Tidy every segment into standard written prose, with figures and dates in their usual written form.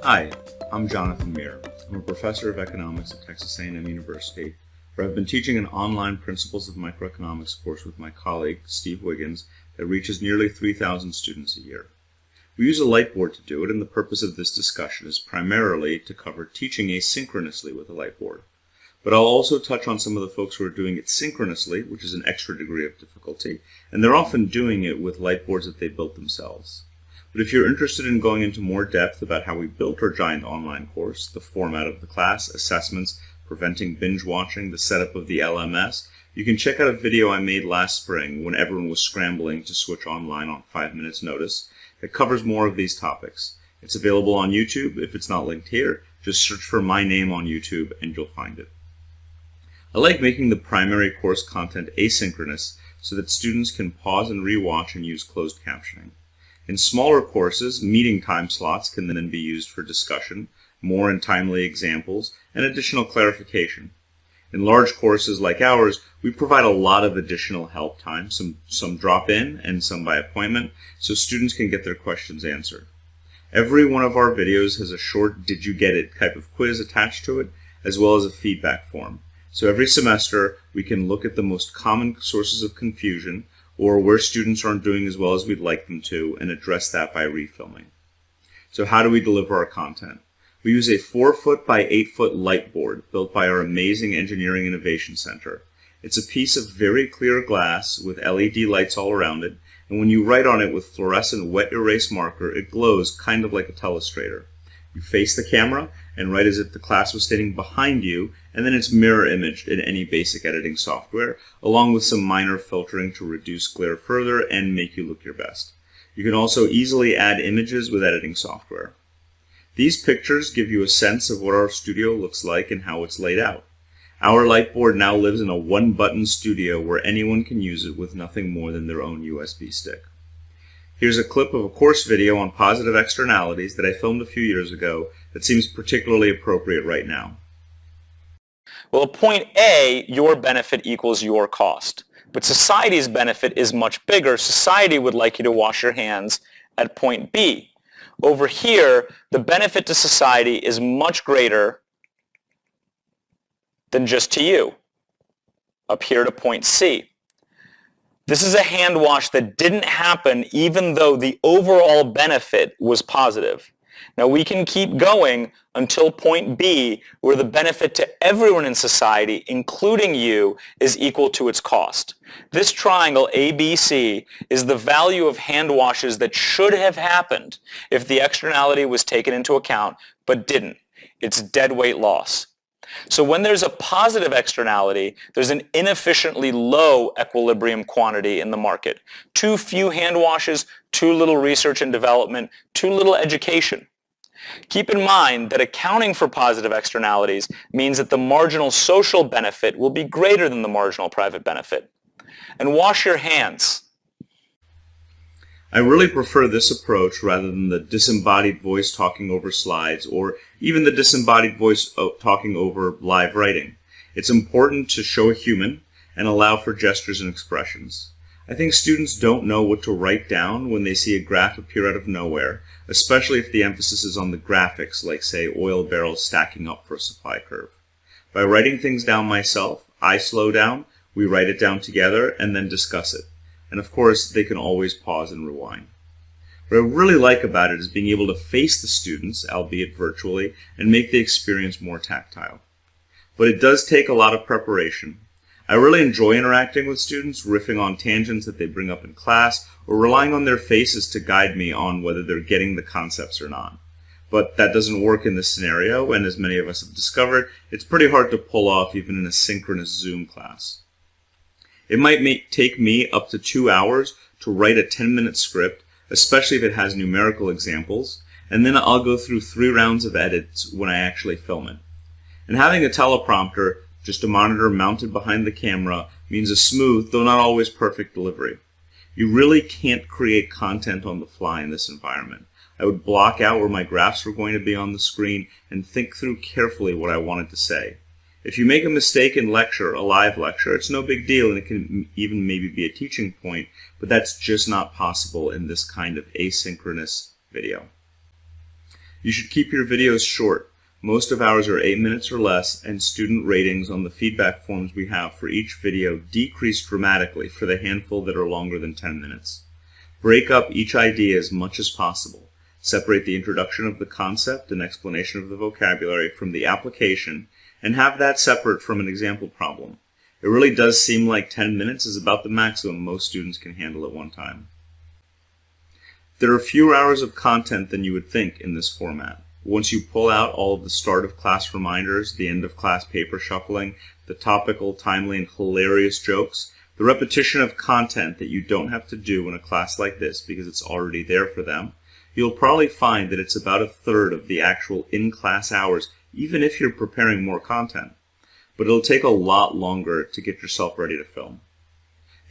Hi, I'm Jonathan Meer. I'm a professor of economics at Texas A&M University, where I've been teaching an online Principles of Microeconomics course with my colleague, Steve Wiggins, that reaches nearly 3,000 students a year. We use a lightboard to do it, and the purpose of this discussion is primarily to cover teaching asynchronously with a lightboard. But I'll also touch on some of the folks who are doing it synchronously, which is an extra degree of difficulty, and they're often doing it with lightboards that they built themselves. But if you're interested in going into more depth about how we built our giant online course, the format of the class, assessments, preventing binge watching, the setup of the LMS, you can check out a video I made last spring when everyone was scrambling to switch online on 5 minutes notice that covers more of these topics. It's available on YouTube. If it's not linked here, just search for my name on YouTube and you'll find it. I like making the primary course content asynchronous so that students can pause and rewatch and use closed captioning. In smaller courses, meeting time slots can then be used for discussion, more and timely examples, and additional clarification. In large courses like ours, we provide a lot of additional help time, some drop in and some by appointment, so students can get their questions answered. Every one of our videos has a short "Did you get it" type of quiz attached to it, as well as a feedback form. So every semester, we can look at the most common sources of confusion, or where students aren't doing as well as we'd like them to, and address that by refilming. So how do we deliver our content? We use a 4-foot by 8-foot lightboard built by our amazing Engineering Innovation Center. It's a piece of very clear glass with LED lights all around it, and when you write on it with fluorescent wet erase marker, it glows kind of like a telestrator. You face the camera and write as if the class was standing behind you, and then it's mirror imaged in any basic editing software, along with some minor filtering to reduce glare further and make you look your best. You can also easily add images with editing software. These pictures give you a sense of what our studio looks like and how it's laid out. Our lightboard now lives in a one-button studio where anyone can use it with nothing more than their own USB stick. Here's a clip of a course video on positive externalities that I filmed a few years ago that seems particularly appropriate right now. Well, at point A, your benefit equals your cost. But society's benefit is much bigger. Society would like you to wash your hands at point B. Over here, the benefit to society is much greater than just to you. Up here to point C. This is a hand wash that didn't happen even though the overall benefit was positive. Now we can keep going until point B, where the benefit to everyone in society, including you, is equal to its cost. This triangle ABC is the value of hand washes that should have happened if the externality was taken into account, but didn't. It's dead weight loss. So when there's a positive externality, there's an inefficiently low equilibrium quantity in the market. Too few hand washes, too little research and development, too little education. Keep in mind that accounting for positive externalities means that the marginal social benefit will be greater than the marginal private benefit. And wash your hands. I really prefer this approach rather than the disembodied voice talking over slides, or even the disembodied voice talking over live writing. It's important to show a human and allow for gestures and expressions. I think students don't know what to write down when they see a graph appear out of nowhere, especially if the emphasis is on the graphics, like say oil barrels stacking up for a supply curve. By writing things down myself, I slow down, we write it down together, and then discuss it. And of course, they can always pause and rewind. What I really like about it is being able to face the students, albeit virtually, and make the experience more tactile. But it does take a lot of preparation. I really enjoy interacting with students, riffing on tangents that they bring up in class, or relying on their faces to guide me on whether they're getting the concepts or not. But that doesn't work in this scenario, and as many of us have discovered, it's pretty hard to pull off even in a synchronous Zoom class. It might take me up to 2 hours to write a 10-minute script, especially if it has numerical examples, and then I'll go through 3 rounds of edits when I actually film it. And having a teleprompter, just a monitor mounted behind the camera, means a smooth, though not always perfect, delivery. You really can't create content on the fly in this environment. I would block out where my graphs were going to be on the screen and think through carefully what I wanted to say. If you make a mistake in lecture, a live lecture, it's no big deal, and it can even maybe be a teaching point, but that's just not possible in this kind of asynchronous video. You should keep your videos short. Most of ours are 8 minutes or less, and student ratings on the feedback forms we have for each video decrease dramatically for the handful that are longer than 10 minutes. Break up each idea as much as possible. Separate the introduction of the concept and explanation of the vocabulary from the application, and have that separate from an example problem. It really does seem like 10 minutes is about the maximum most students can handle at one time. There are fewer hours of content than you would think in this format. Once you pull out all of the start of class reminders, the end of class paper shuffling, the topical, timely, and hilarious jokes, the repetition of content that you don't have to do in a class like this because it's already there for them, you'll probably find that it's about a third of the actual in-class hours, even if you're preparing more content. But it'll take a lot longer to get yourself ready to film.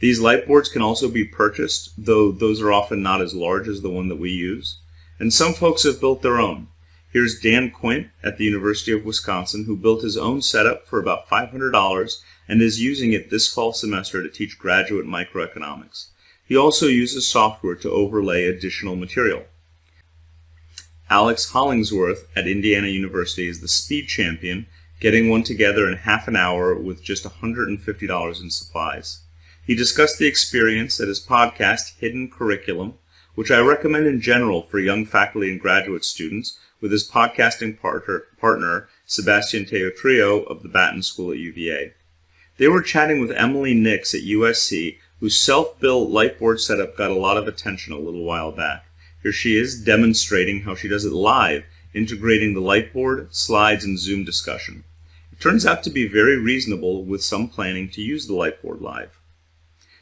These light boards can also be purchased, though those are often not as large as the one that we use. And some folks have built their own. Here's Dan Quint at the University of Wisconsin, who built his own setup for about $500 and is using it this fall semester to teach graduate microeconomics. He also uses software to overlay additional material. Alex Hollingsworth at Indiana University is the speed champion, getting one together in half an hour with just $150 in supplies. He discussed the experience at his podcast, Hidden Curriculum, which I recommend in general for young faculty and graduate students, with his podcasting partner, Sebastian Teotrio of the Batten School at UVA. They were chatting with Emily Nix at USC, whose self-built lightboard setup got a lot of attention a little while back. Here she is demonstrating how she does it live, integrating the lightboard, slides, and Zoom discussion. It turns out to be very reasonable with some planning to use the lightboard live.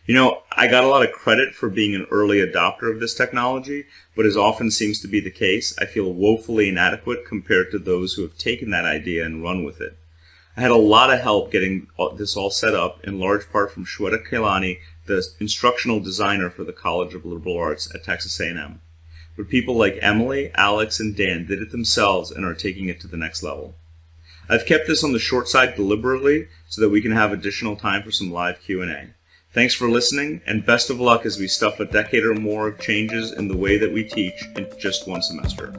You know, I got a lot of credit for being an early adopter of this technology, but as often seems to be the case, I feel woefully inadequate compared to those who have taken that idea and run with it. I had a lot of help getting this all set up, in large part from Shweta Kailani, the instructional designer for the College of Liberal Arts at Texas A&M. But people like Emily, Alex, and Dan did it themselves and are taking it to the next level. I've kept this on the short side deliberately so that we can have additional time for some live Q&A. Thanks for listening, and best of luck as we stuff a decade or more of changes in the way that we teach in just one semester.